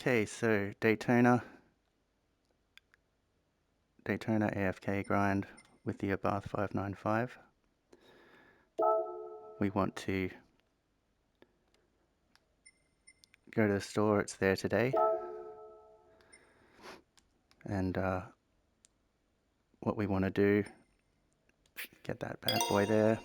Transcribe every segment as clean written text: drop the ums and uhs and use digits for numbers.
Okay, so Daytona AFK grind with the Abarth 595. We want to go to the store, it's there today. And what we want to do, get that bad boy there.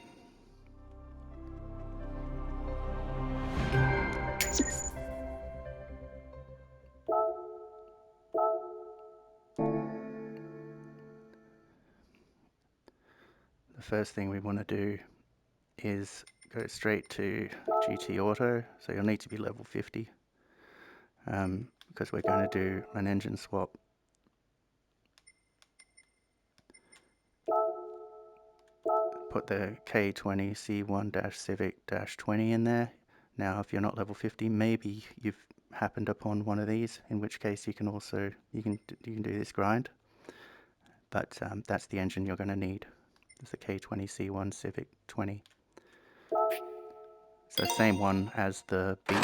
The first thing we want to do is go straight to GT Auto, so you'll need to be level 50 because we're going to do an engine swap. Put the K20 C1-Civic-20 in there. Now if you're not level 50, maybe you've happened upon one of these, in which case you can also you can do this grind, but that's the engine you're going to need. It's the K20 C1 Civic 20. It's the same one as the Beat.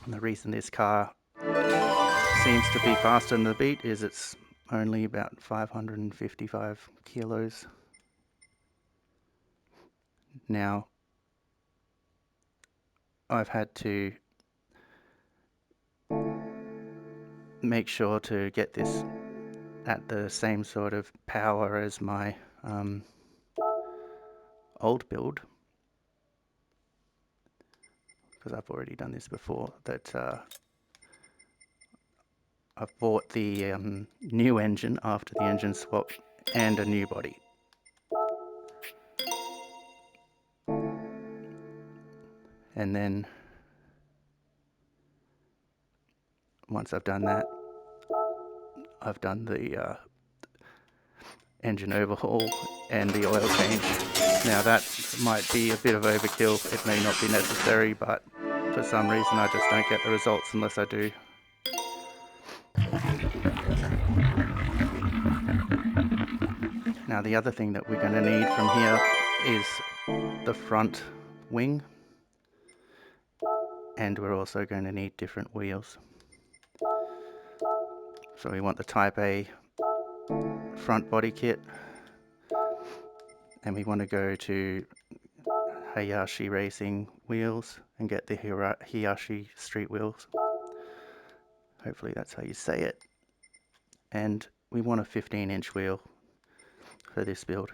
And the reason this car seems to be faster than the Beat is it's only about 555 kilos. Now, I've had to make sure to get this at the same sort of power as my old build, because I've already done this before, that I've bought the new engine after the engine swap and a new body. And then once I've done that, I've done the engine overhaul and the oil change. Now that might be a bit of overkill, it may not be necessary, but for some reason I just don't get the results unless I do. Now the other thing that we're going to need from here is the front wing, and we're also going to need different wheels. So we want the Type A front body kit, and we want to go to Hayashi Racing wheels and get the Hayashi street wheels. Hopefully that's how you say it. And we want a 15-inch wheel for this build.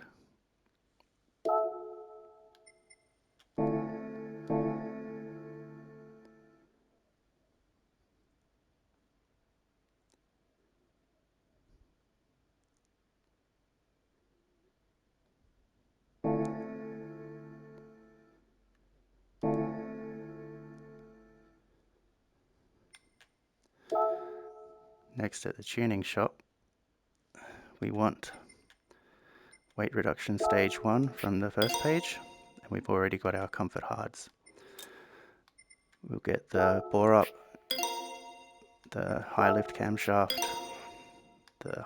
Next, at the tuning shop, we want weight reduction stage 1 from the first page, and we've already got our comfort hards. We'll get the bore up, the high lift camshaft, the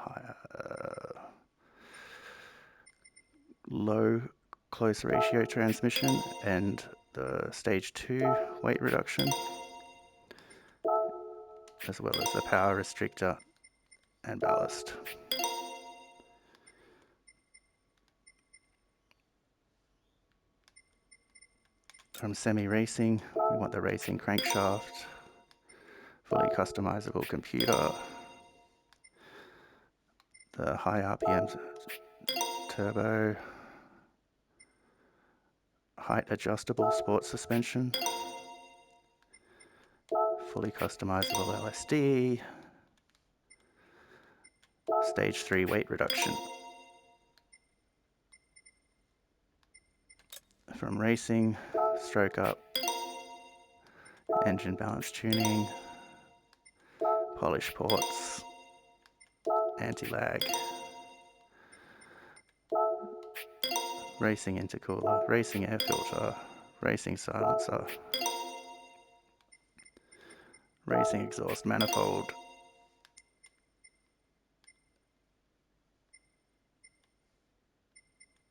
low close ratio transmission, and the stage 2 weight reduction, as well as the power restrictor and ballast. From semi-racing, we want the racing crankshaft, fully customizable computer, the high RPM turbo, height adjustable sports suspension, fully customizable LSD, stage 3 weight reduction. From racing, stroke up, engine balance tuning, polish ports, anti-lag, racing intercooler, racing air filter, racing silencer, racing exhaust manifold,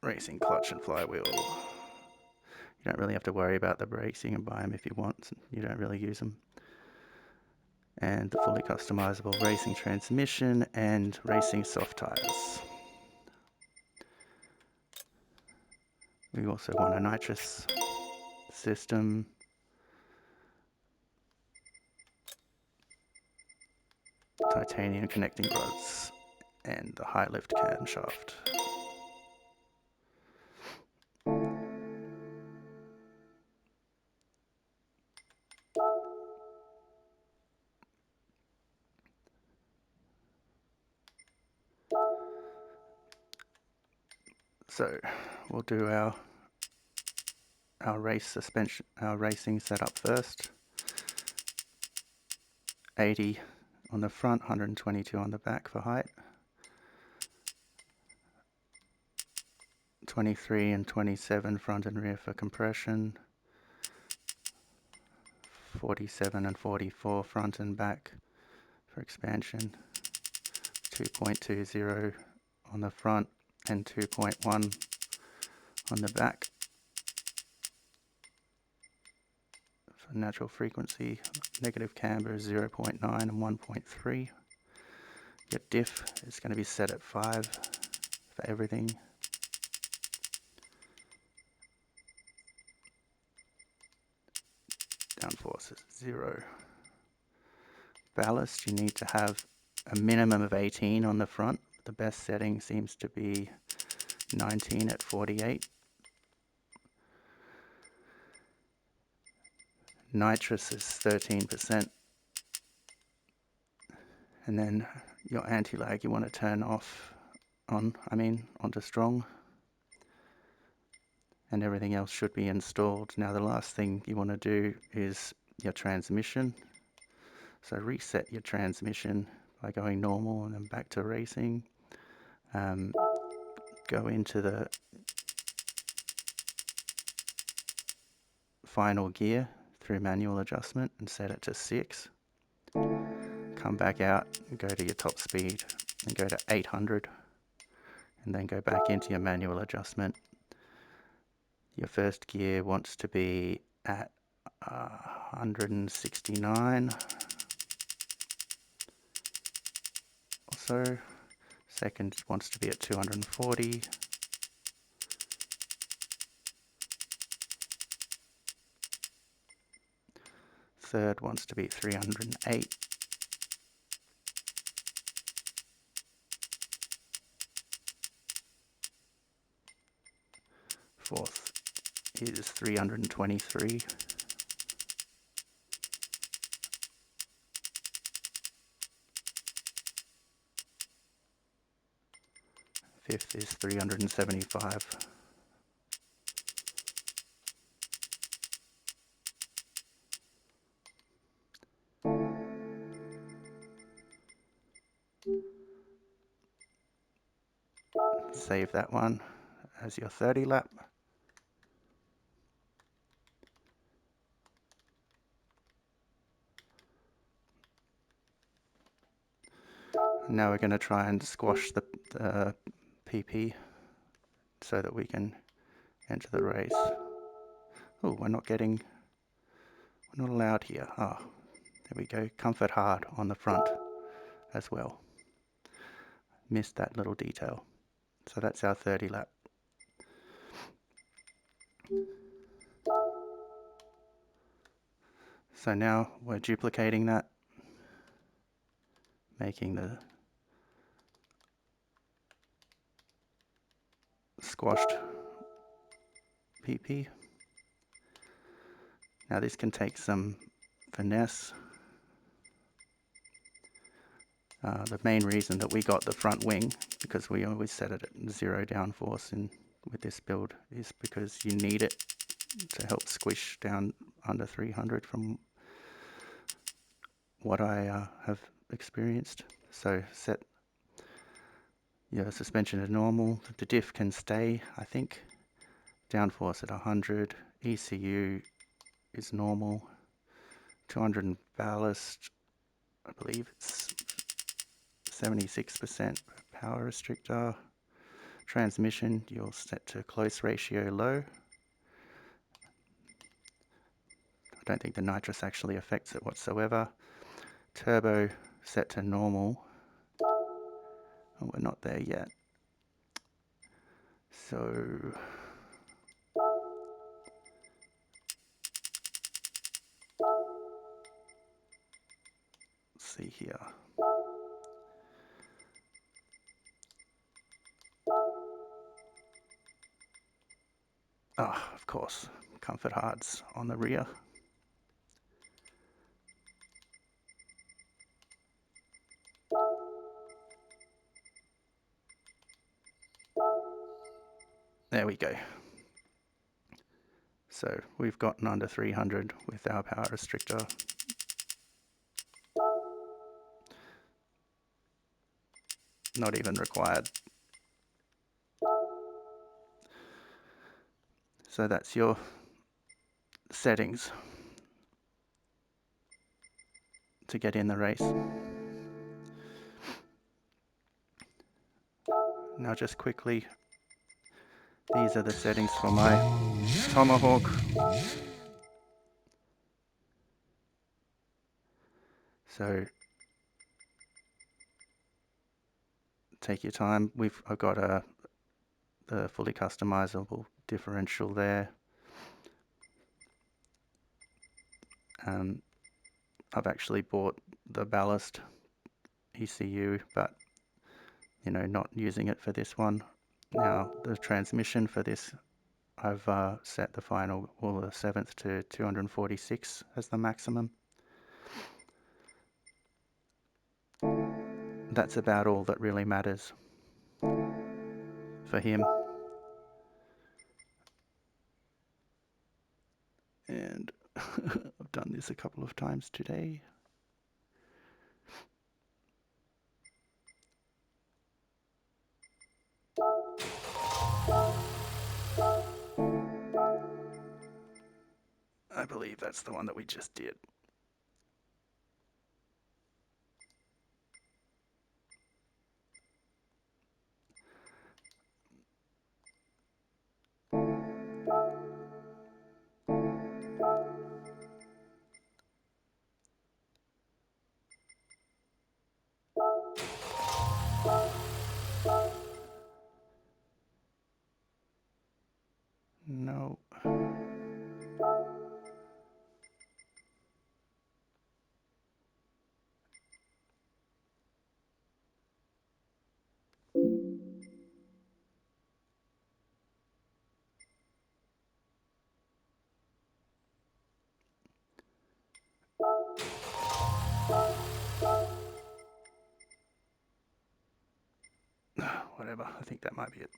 racing clutch and flywheel. You don't really have to worry about the brakes. You can buy them if you want. You don't really use them. And the fully customizable racing transmission and racing soft tires. We also want a nitrous system. Titanium connecting rods and the high lift camshaft. So we'll do our race suspension, our racing setup first. 80 on the front, 122 on the back for height. 23 and 27 front and rear for compression. 47 and 44 front and back for expansion. 2.20 on the front and 2.1 on the back for natural frequency. Negative camber is 0.9 and 1.3. Your diff is going to be set at 5 for everything. Downforce is 0. Ballast, you need to have a minimum of 18 on the front. The best setting seems to be 19 at 48. Nitrous is 13%. And then your anti-lag you want to turn onto strong. And everything else should be installed. Now the last thing you want to do is your transmission. So reset your transmission by going normal and then back to racing. Go into the final gear through manual adjustment and set it to 6. Come back out and go to your top speed and go to 800 and then go back into your manual adjustment. Your first gear wants to be at 169 or so. Second wants to be at 240. Third wants to be 308. Fourth is 323. Fifth is 375. Save that one as your 30 lap. Now we're going to try and squash the PP so that we can enter the race. Oh, we're not allowed here. Oh, there we go. Comfort hard on the front as well. Missed that little detail. So that's our 30 lap. So now we're duplicating that, making the squashed PP. Now this can take some finesse. The main reason that we got the front wing, because we always set it at 0 downforce with this build, is because you need it to help squish down under 300 from what I have experienced. So set your suspension to normal. The diff can stay, I think, downforce at 100. ECU is normal. 200 in ballast, I believe it's 76% power restrictor. Transmission, you'll set to close ratio low. don't think the nitrous actually affects it whatsoever. Turbo set to normal. Oh, we're not there yet. So let's see here. Ah, of course, comfort hards on the rear. There we go. So we've gotten under 300 with our power restrictor. Not even required. So that's your settings to get in the race. Now just quickly, these are the settings for my Tomahawk. So take your time. I've got the fully customizable differential there. I've actually bought the ballast ECU, but not using it for this one. Now the transmission for this, I've set the final, or the 7th to 246 as the maximum. That's about all that really matters for him. And I've done this a couple of times today. I believe that's the one that we just did. No. Whatever, I think that might be it.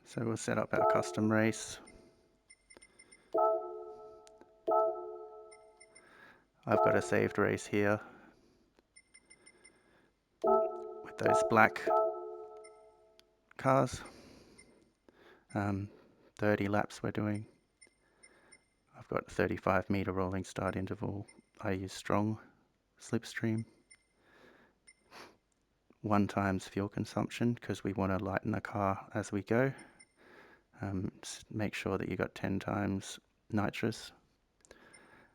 So we'll set up our custom race. I've got a saved race here with those black cars. 30 laps we're doing. I've got a 35-meter rolling start interval. I use strong slipstream. 1 times fuel consumption because we want to lighten the car as we go. Make sure that you got 10 times nitrous.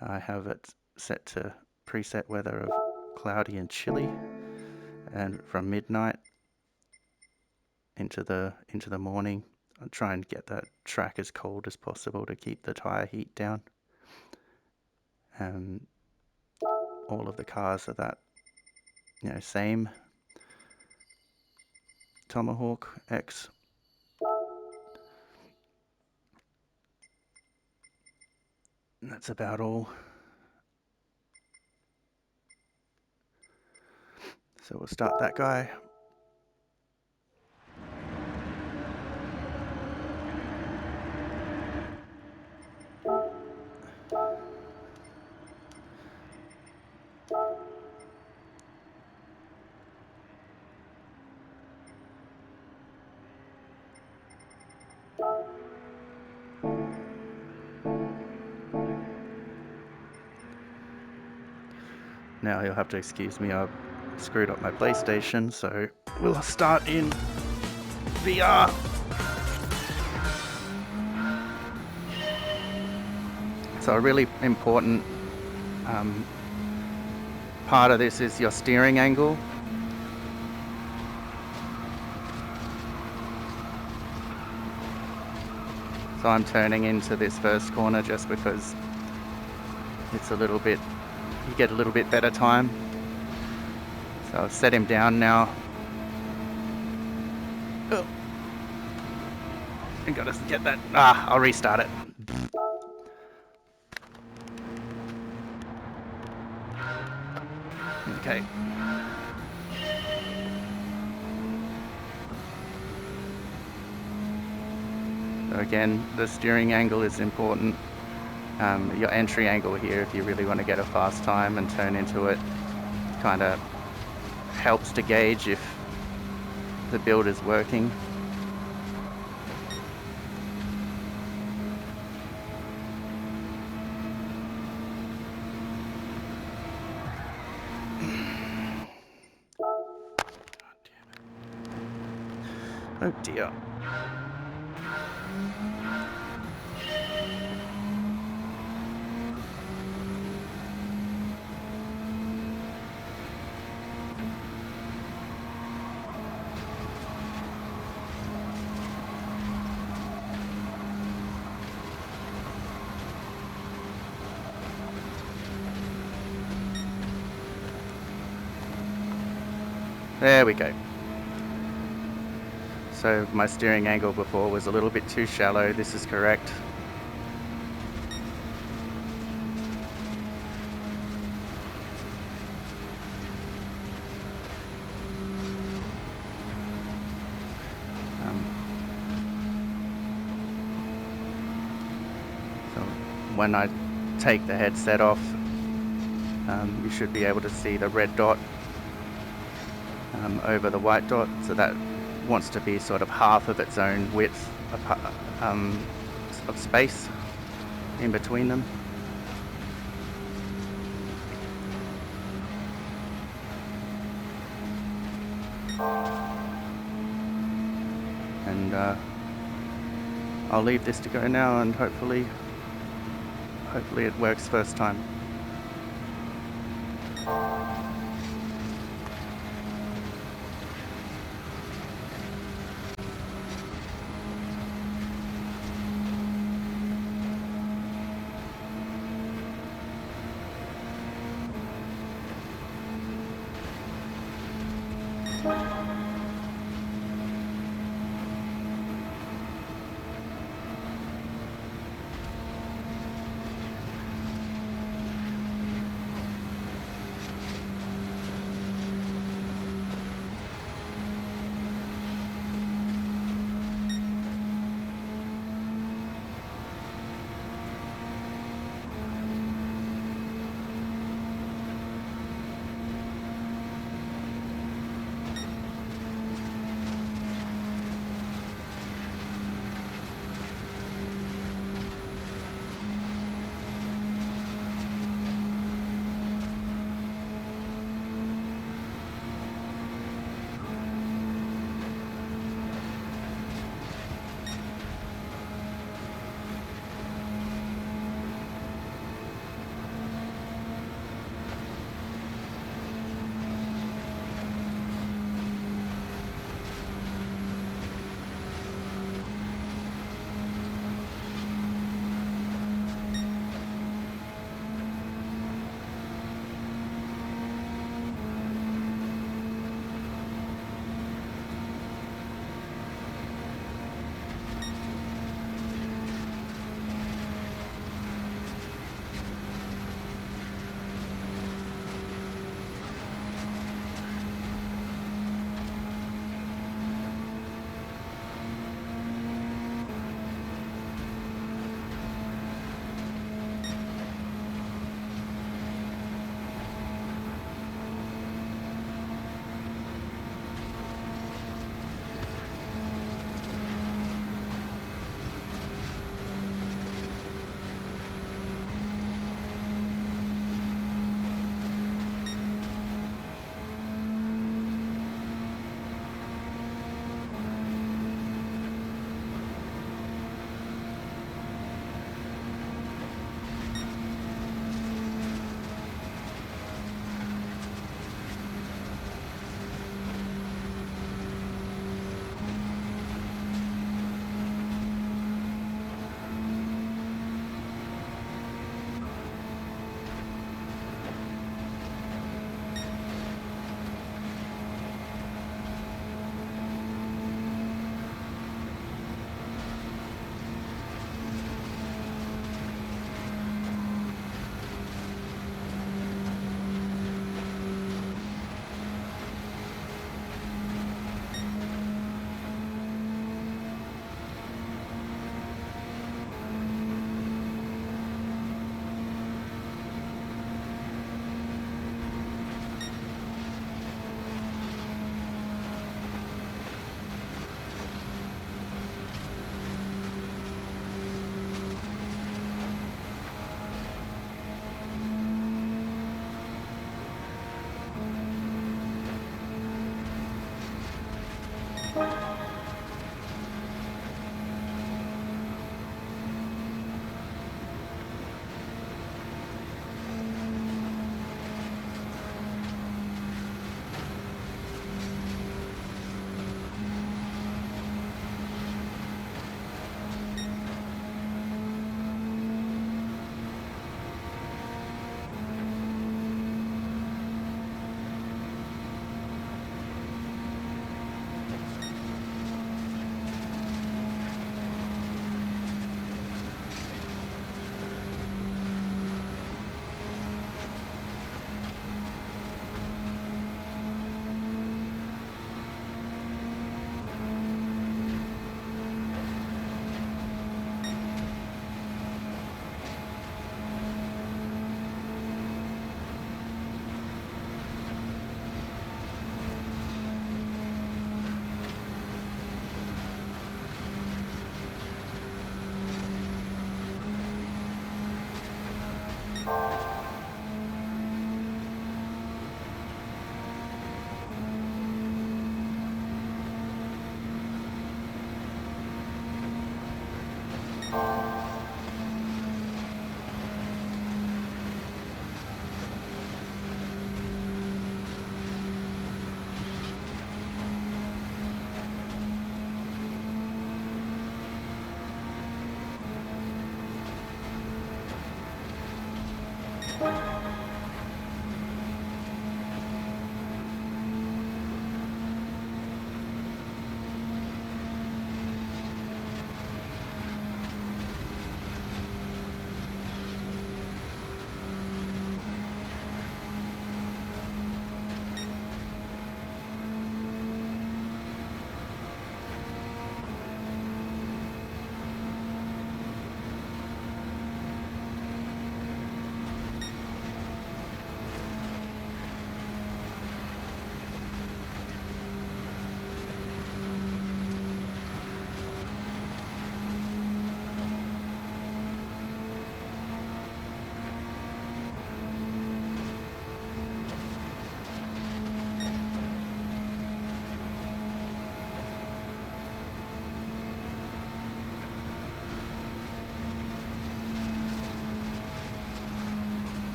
I have it set to preset weather of cloudy and chilly, and from midnight into the morning I try and get that track as cold as possible to keep the tire heat down. All of the cars are that same Tomahawk X. And that's about all. So we'll start that guy. Now you'll have to excuse me, I've screwed up my PlayStation, so we'll start in VR. So a really important part of this is your steering angle. So I'm turning into this first corner just because it's a little bit, you get a little bit better time. So I've set him down now. Oh. I gotta get that. I'll restart it. Okay. So again, the steering angle is important. Your entry angle here, if you really want to get a fast time and turn into it, kind of helps to gauge if the build is working. Oh dear. There we go. So my steering angle before was a little bit too shallow. This is correct. So when I take the headset off, you should be able to see the red dot over the white dot. So that wants to be sort of half of its own width of space in between them. And I'll leave this to go now, and hopefully it works first time.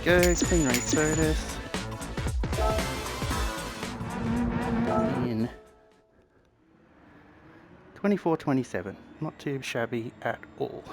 go, clean race bonus. In 24-27, not too shabby at all.